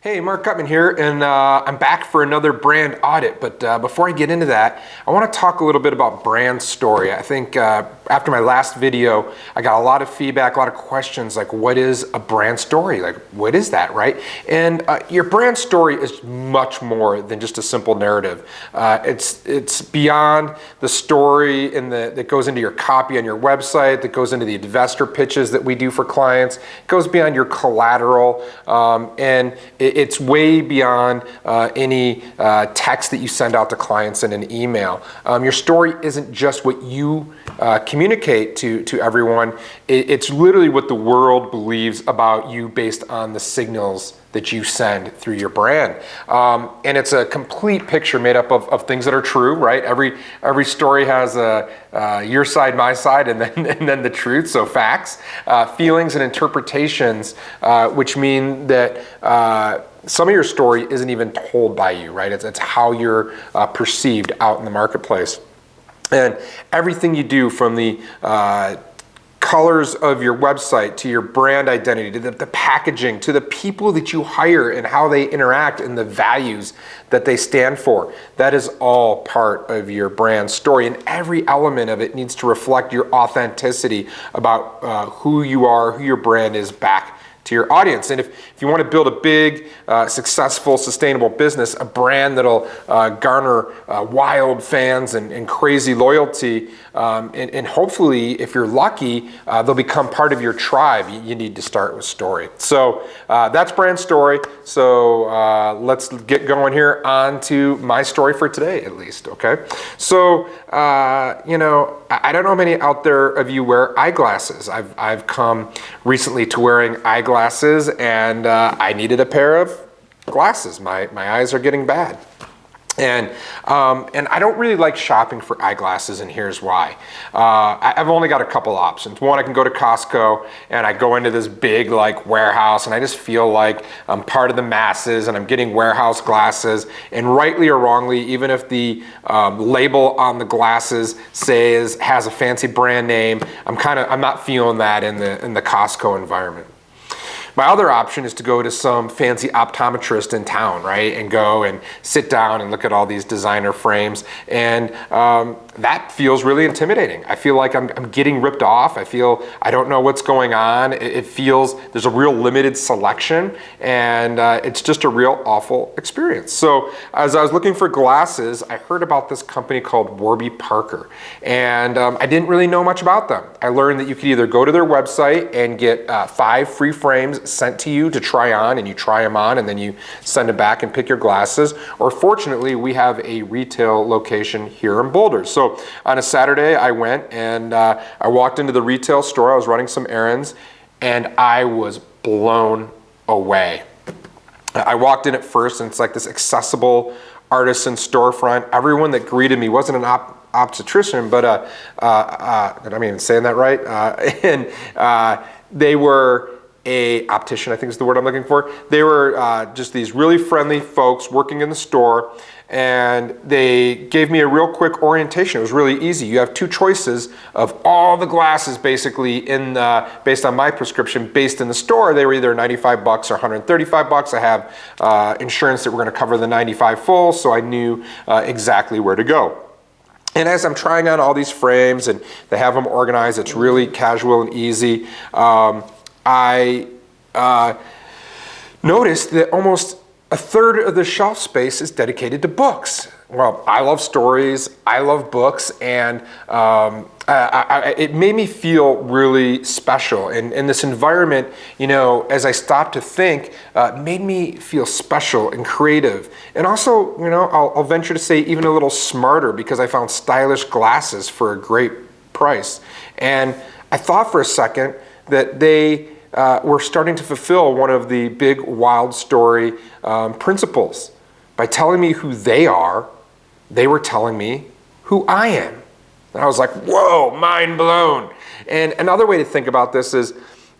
Hey, Marc Gutman here, and I'm back for another brand audit. But before I get into that, I want to talk a little bit about brand story. I think after my last video, I got a lot of feedback, a lot of questions like, what is a brand story? Like, what is that, right? And your brand story is much more than just a simple narrative. It's beyond the story that goes into your copy on your website, that goes into the investor pitches that we do for clients. It goes beyond your collateral, and it's way beyond any text that you send out to clients in an email. Your story isn't just what you communicate to everyone. It's literally what the world believes about you based on the signals that you send through your brand. And it's a complete picture made up of things that are true, right? Every story has your side, my side, and then the truth, so facts, feelings and interpretations, which mean that some of your story isn't even told by you, right? It's how you're perceived out in the marketplace. And everything you do, from the colors of your website to your brand identity, to the packaging, to the people that you hire and how they interact and the values that they stand for, that is all part of your brand story. And every element of it needs to reflect your authenticity about who you are, who your brand is back to your audience. And if you want to build a big, successful, sustainable business, a brand that'll garner wild fans and crazy loyalty, and hopefully, if you're lucky, they'll become part of your tribe, you need to start with story. So that's brand story. So let's get going here on to my story for today, at least, okay? So, I don't know how many out there of you wear eyeglasses. I've come recently to wearing eyeglasses, and I needed a pair of glasses. My eyes are getting bad. And I don't really like shopping for eyeglasses, and here's why. I've only got a couple options. One, I can go to Costco, and I go into this big warehouse, and I just feel like I'm part of the masses, and I'm getting warehouse glasses. And rightly or wrongly, even if the label on the glasses has a fancy brand name, I'm not feeling that in the Costco environment. My other option is to go to some fancy optometrist in town, right? And go and sit down and look at all these designer frames. And that feels really intimidating. I feel like I'm getting ripped off. I don't know what's going on. It feels there's a real limited selection, and it's just a real awful experience. So as I was looking for glasses, I heard about this company called Warby Parker. And I didn't really know much about them. I learned that you could either go to their website and get 5 free frames sent to you to try on, and you try them on, and then you send them back and pick your glasses. Or fortunately, we have a retail location here in Boulder. So on a Saturday, I went and I walked into the retail store. I was running some errands, and I was blown away. I walked in at first, and it's like this accessible artisan storefront. Everyone that greeted me wasn't an obstetrician, but I'm even saying that right. And they were a optician, I think is the word I'm looking for. They were just these really friendly folks working in the store, and they gave me a real quick orientation. It was really easy. You have 2 choices of all the glasses basically based on my prescription, based in the store. They were either $95 or $135. I have insurance that we're going to cover the $95 full, so I knew exactly where to go. And as I'm trying on all these frames, and they have them organized, it's really casual and easy. I noticed that almost a third of the shelf space is dedicated to books. Well, I love stories, I love books, and it made me feel really special. And this environment, as I stopped to think, made me feel special and creative. And also, I'll venture to say even a little smarter, because I found stylish glasses for a great price. And I thought for a second that they were starting to fulfill one of the big Wildstory principles. By telling me who they are, they were telling me who I am. And I was like, whoa, mind blown. And another way to think about this is,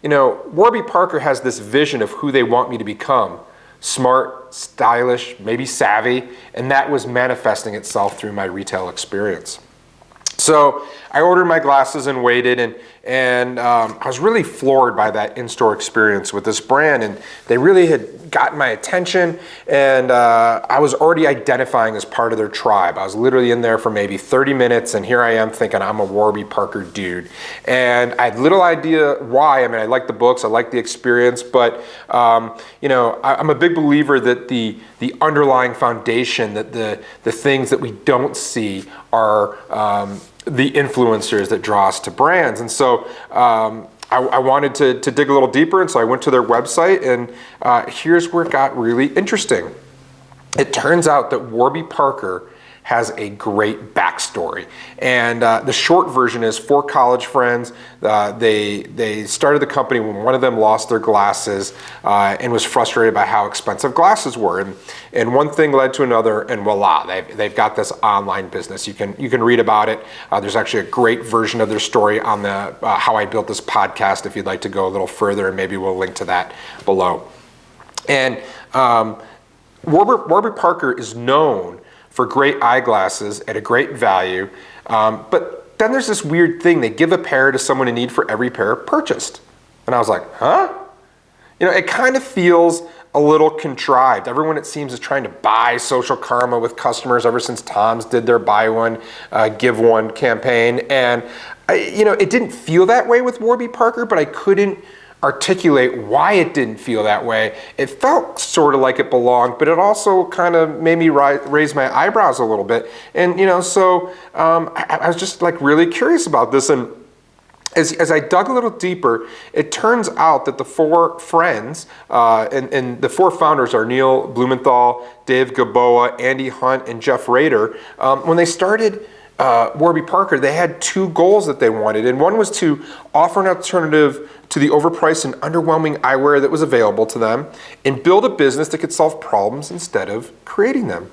Warby Parker has this vision of who they want me to become. Smart, stylish, maybe savvy, and that was manifesting itself through my retail experience. So I ordered my glasses and waited, And I was really floored by that in-store experience with this brand, and they really had gotten my attention, and I was already identifying as part of their tribe. I was literally in there for maybe 30 minutes, and here I am thinking I'm a Warby Parker dude. And I had little idea why. I mean, I like the books, I like the experience, but you know, I'm a big believer that the underlying foundation, that the things that we don't see are the influencers that draw us to brands. And so I wanted to dig a little deeper, and so I went to their website, and here's where it got really interesting. It turns out that Warby Parker has a great backstory, and the short version is 4 college friends. They started the company when one of them lost their glasses and was frustrated by how expensive glasses were, and one thing led to another, and voila, they've got this online business. You can read about it. There's actually a great version of their story on the How I Built This podcast if you'd like to go a little further, and maybe we'll link to that below. And Warby Parker is known for great eyeglasses at a great value, but then there's this weird thing. They give a pair to someone in need for every pair purchased. And I was like, huh? You know, it kind of feels a little contrived. Everyone, it seems, is trying to buy social karma with customers ever since Tom's did their buy one, give one campaign. And, you know, it didn't feel that way with Warby Parker, but I couldn't articulate why it didn't feel that way. It felt sort of like it belonged, but it also kind of made me raise my eyebrows a little bit. And, you know, so I was just like really curious about this. And as I dug a little deeper, it turns out that the 4 friends and the 4 founders are Neil Blumenthal, Dave Gaboa, Andy Hunt, and Jeff Rader. When they started Warby Parker, they had 2 goals that they wanted, and one was to offer an alternative to the overpriced and underwhelming eyewear that was available to them, and build a business that could solve problems instead of creating them.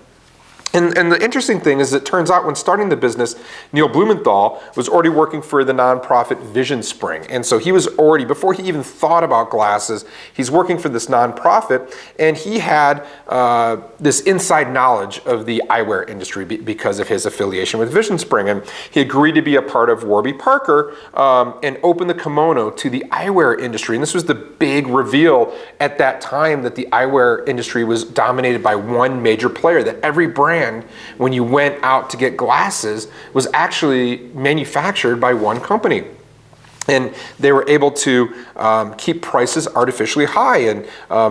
And the interesting thing is, it turns out when starting the business, Neil Blumenthal was already working for the nonprofit Vision Spring. And so he was already, before he even thought about glasses, he's working for this nonprofit, and he had this inside knowledge of the eyewear industry because of his affiliation with Vision Spring. And he agreed to be a part of Warby Parker and open the kimono to the eyewear industry. And this was the big reveal at that time, that the eyewear industry was dominated by one major player, that every brand, when you went out to get glasses, was actually manufactured by one company. And they were able to keep prices artificially high. And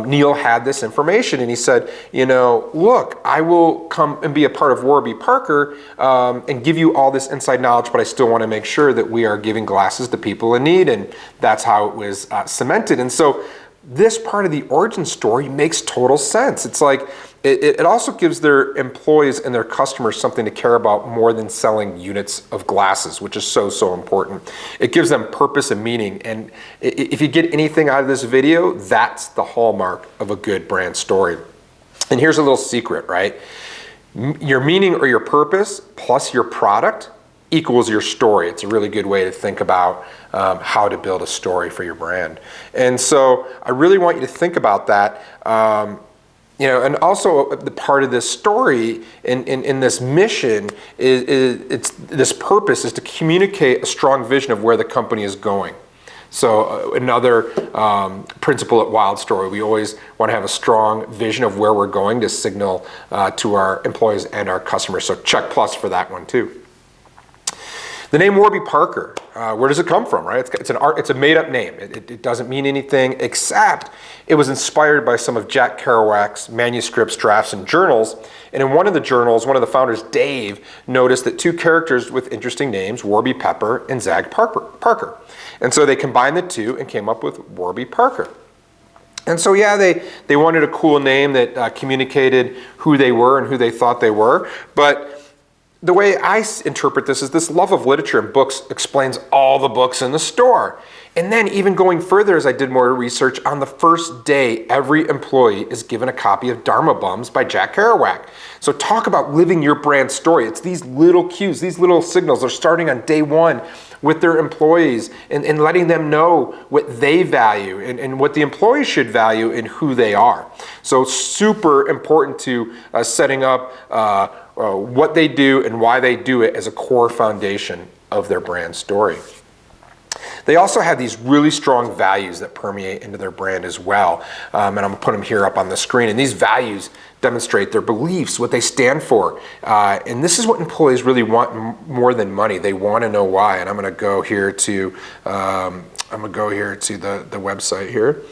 Neil had this information, and he said, you know, look, I will come and be a part of Warby Parker and give you all this inside knowledge, but I still want to make sure that we are giving glasses to people in need. And that's how it was cemented. And so this part of the origin story makes total sense. It's like, it also gives their employees and their customers something to care about more than selling units of glasses, which is so important. It gives them purpose and meaning. And if you get anything out of this video, that's the hallmark of a good brand story. And here's a little secret, right? Your meaning or your purpose plus your product equals your story. It's a really good way to think about how to build a story for your brand. And so I really want you to think about that. You know, and also the part of this story in this mission is this purpose is to communicate a strong vision of where the company is going. So another principle at Wildstory, we always want to have a strong vision of where we're going to signal to our employees and our customers. So check plus for that one too. The name Warby Parker, where does it come from, right? It's a made-up name. It doesn't mean anything, except it was inspired by some of Jack Kerouac's manuscripts, drafts, and journals. And in one of the journals, one of the founders, Dave, noticed that 2 characters with interesting names, Warby Pepper and Zag Parker. And so they combined the 2 and came up with Warby Parker. And so, yeah, they wanted a cool name that communicated who they were and who they thought they were. But the way I interpret this is this love of literature and books explains all the books in the store. And then even going further, as I did more research, on the first day, every employee is given a copy of Dharma Bums by Jack Kerouac. So talk about living your brand story. It's these little cues, these little signals are starting on day 1 with their employees and letting them know what they value and what the employees should value and who they are. So super important to setting up what they do and why they do it as a core foundation of their brand story. They also have these really strong values that permeate into their brand as well. And I'm gonna put them here up on the screen. And these values demonstrate their beliefs, what they stand for. And this is what employees really want more than money. They want to know why. And I'm gonna go here to the website here.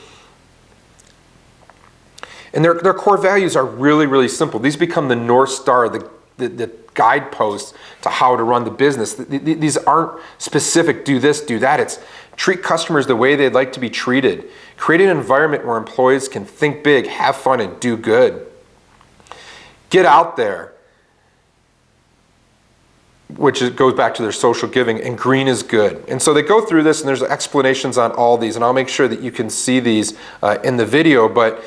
And their core values are really, really simple. These become the North Star, the guideposts to how to run the business. These aren't specific, do this, do that. It's treat customers the way they'd like to be treated. Create an environment where employees can think big, have fun, and do good. Get out there, which goes back to their social giving, and green is good. And so they go through this, and there's explanations on all these, and I'll make sure that you can see these in the video, but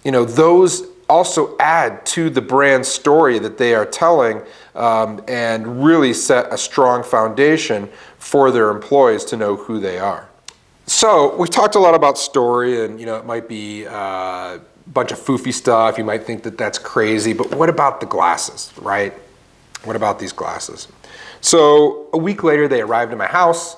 those also add to the brand story that they are telling, and really set a strong foundation for their employees to know who they are. So we've talked a lot about story, and it might be a bunch of foofy stuff. You might think that that's crazy, but what about the glasses, right? What about these glasses? So a week later, they arrived at my house,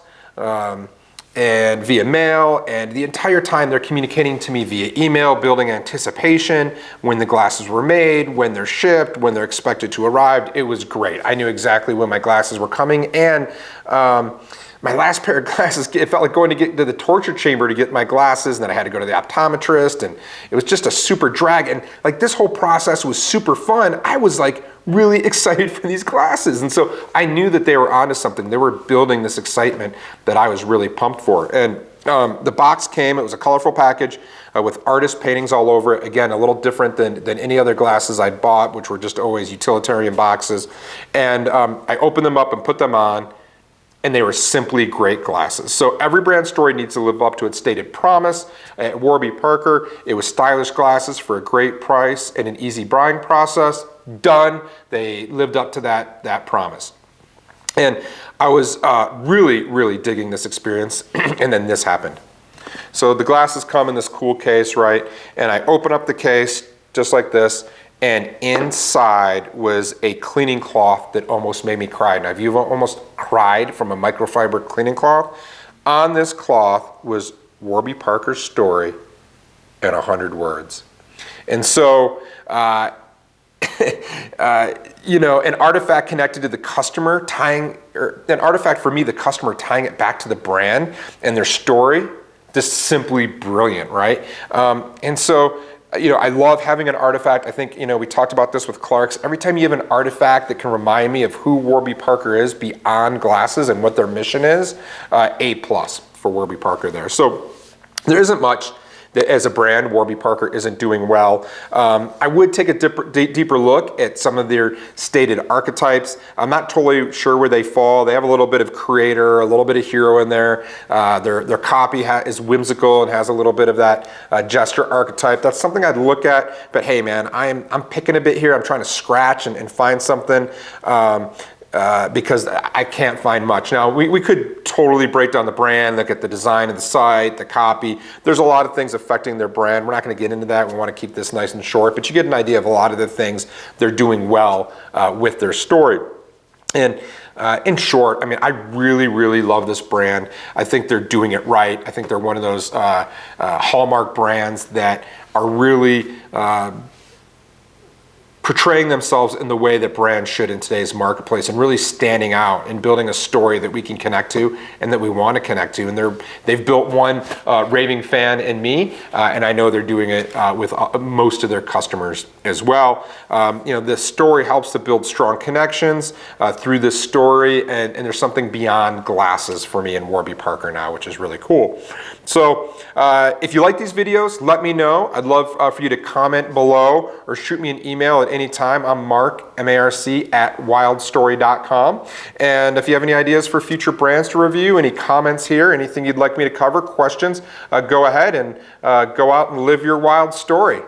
and via mail, and the entire time they're communicating to me via email, building anticipation, when the glasses were made, when they're shipped, when they're expected to arrive. It was great. I knew exactly when my glasses were coming, and my last pair of glasses, it felt like going to get to the torture chamber to get my glasses, and then I had to go to the optometrist, and it was just a super drag, and like this whole process was super fun. I was like really excited for these glasses, and so I knew that they were onto something. They were building this excitement that I was really pumped for. And the box came, it was a colorful package with artist paintings all over it. Again, a little different than any other glasses I'd bought, which were just always utilitarian boxes. And I opened them up and put them on, and they were simply great glasses. So every brand story needs to live up to its stated promise. At Warby Parker, it was stylish glasses for a great price and an easy buying process. Done. They lived up to that promise. And I was really, really digging this experience, and then this happened. So the glasses come in this cool case, right? And I open up the case just like this, and inside was a cleaning cloth that almost made me cry. Now, if you've almost cried from a microfiber cleaning cloth, on this cloth was Warby Parker's story in 100 words. And so, an artifact connected to the customer, an artifact for me, the customer tying it back to the brand and their story, just simply brilliant, right? And so, I love having an artifact. I think, we talked about this with Clark's. Every time you have an artifact that can remind me of who Warby Parker is beyond glasses and what their mission is, A+ for Warby Parker there. So there isn't much that as a brand, Warby Parker isn't doing well. I would take a deeper look at some of their stated archetypes. I'm not totally sure where they fall. They have a little bit of creator, a little bit of hero in there. Their copy is whimsical and has a little bit of that gesture archetype. That's something I'd look at, but hey man, I'm picking a bit here. I'm trying to scratch and find something. Because I can't find much. Now, we could totally break down the brand, look at the design of the site, the copy. There's a lot of things affecting their brand. We're not gonna get into that. We wanna keep this nice and short, but you get an idea of a lot of the things they're doing well with their story. And in short, I really, really love this brand. I think they're doing it right. I think they're one of those hallmark brands that are really portraying themselves in the way that brands should in today's marketplace, and really standing out and building a story that we can connect to and that we want to connect to. And they've built one raving fan in me, and I know they're doing it with most of their customers as well. This story helps to build strong connections through this story, and there's something beyond glasses for me in Warby Parker now, which is really cool. So if you like these videos, let me know. I'd love for you to comment below or shoot me an email at any time. I'm Marc, M-A-R-C, at wildstory.com. And if you have any ideas for future brands to review, any comments here, anything you'd like me to cover, questions, go ahead and go out and live your wild story.